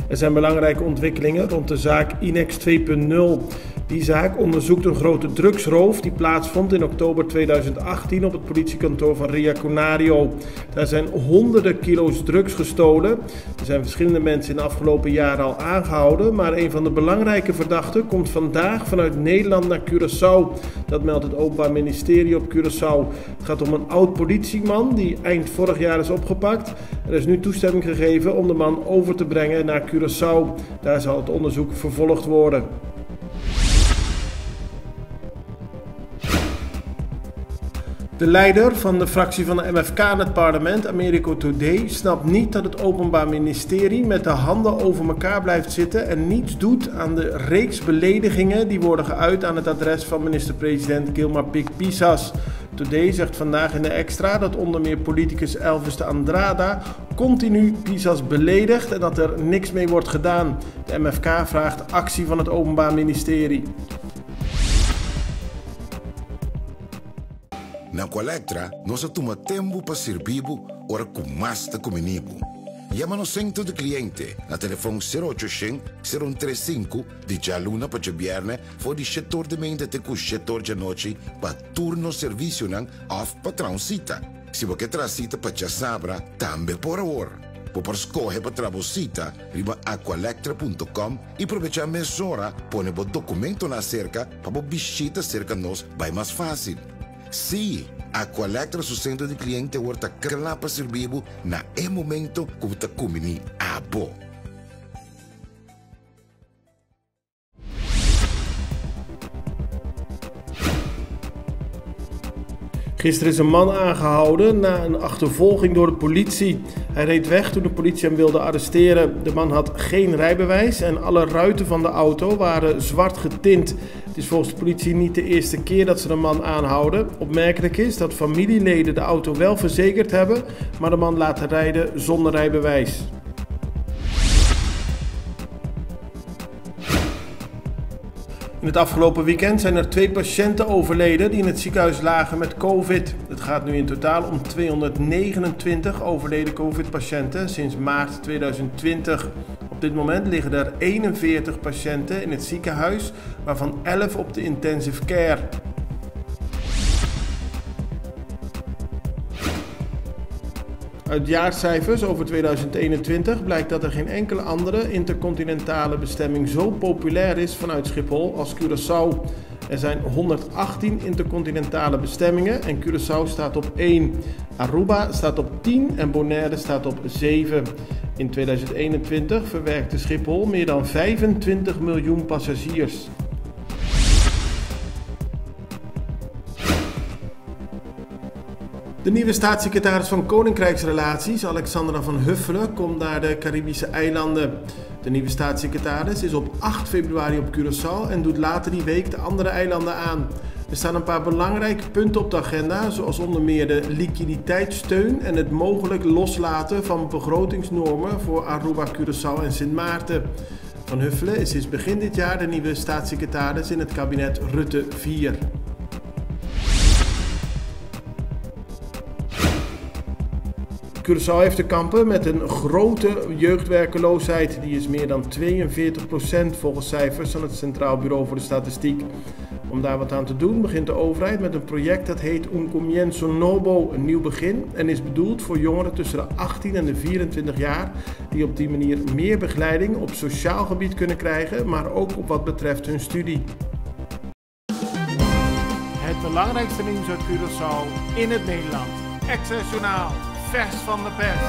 Er zijn belangrijke ontwikkelingen rond de zaak Inex 2.0. Die zaak onderzoekt een grote drugsroof die plaatsvond in oktober 2018 op het politiekantoor van Ria Conario. Daar zijn honderden kilo's drugs gestolen. Er zijn verschillende mensen in de afgelopen jaren al aangehouden, maar een van de belangrijke verdachten komt vandaag vanuit Nederland naar Curaçao. Dat meldt het Openbaar Ministerie op Curaçao. Het gaat om een oud politieman die eind vorig jaar is opgepakt. Er is nu toestemming gegeven om de man over te brengen naar Curaçao. Daar zal het onderzoek vervolgd worden. De leider van de fractie van de MFK in het parlement, Americo Today, snapt niet dat het Openbaar Ministerie met de handen over elkaar blijft zitten en niets doet aan de reeks beledigingen die worden geuit aan het adres van minister-president Gilmar Pisas. Today zegt vandaag in de Extra dat onder meer politicus Elvis de Andrada continu Pisas beledigt en dat er niks mee wordt gedaan. De MFK vraagt actie van het Openbaar Ministerie. Na Colectra, nós toma tempo para servir ora com mais de comunibo. Llama-nos centro de cliente na telefone 0800 035 de jaluna para viernes voor die setor de mente te com setor de noite para turno serviço nan of patrãozita. Se você transita para sabra, também por hora. Por escolher para trabalhar, riba aqualectra.com e aproveitar a mesura, põe o documento na cerca para visita cerca nós vai mais fácil. Sim, a Colectra su centro de cliente wordt klaar para servir na momento que você comini abo. Gisteren is een man aangehouden na een achtervolging door de politie. Hij reed weg toen de politie hem wilde arresteren. De man had geen rijbewijs en alle ruiten van de auto waren zwart getint. Het is volgens de politie niet de eerste keer dat ze de man aanhouden. Opmerkelijk is dat familieleden de auto wel verzekerd hebben, maar de man laten rijden zonder rijbewijs. In het afgelopen weekend zijn er 2 patiënten overleden die in het ziekenhuis lagen met COVID. Het gaat nu in totaal om 229 overleden COVID-patiënten sinds maart 2020. Op dit moment liggen er 41 patiënten in het ziekenhuis, waarvan 11 op de intensive care. Uit jaarcijfers over 2021 blijkt dat er geen enkele andere intercontinentale bestemming zo populair is vanuit Schiphol als Curaçao. Er zijn 118 intercontinentale bestemmingen en Curaçao staat op 1. Aruba staat op 10 en Bonaire staat op 7. In 2021 verwerkte Schiphol meer dan 25 miljoen passagiers. De nieuwe staatssecretaris van Koninkrijksrelaties, Alexandra van Huffelen, komt naar de Caribische eilanden. De nieuwe staatssecretaris is op 8 februari op Curaçao en doet later die week de andere eilanden aan. Er staan een paar belangrijke punten op de agenda, zoals onder meer de liquiditeitssteun en het mogelijk loslaten van begrotingsnormen voor Aruba, Curaçao en Sint Maarten. Van Huffelen is sinds begin dit jaar de nieuwe staatssecretaris in het kabinet Rutte 4. Curaçao heeft te kampen met een grote jeugdwerkeloosheid. Die is meer dan 42% volgens cijfers van het Centraal Bureau voor de Statistiek. Om daar wat aan te doen begint de overheid met een project dat heet Un Comienzo Novo, een nieuw begin, en is bedoeld voor jongeren tussen de 18 en de 24 jaar die op die manier meer begeleiding op sociaal gebied kunnen krijgen, maar ook op wat betreft hun studie. Het belangrijkste nieuws uit Curaçao in het Nederland. Access Journaal. Vers van de pers.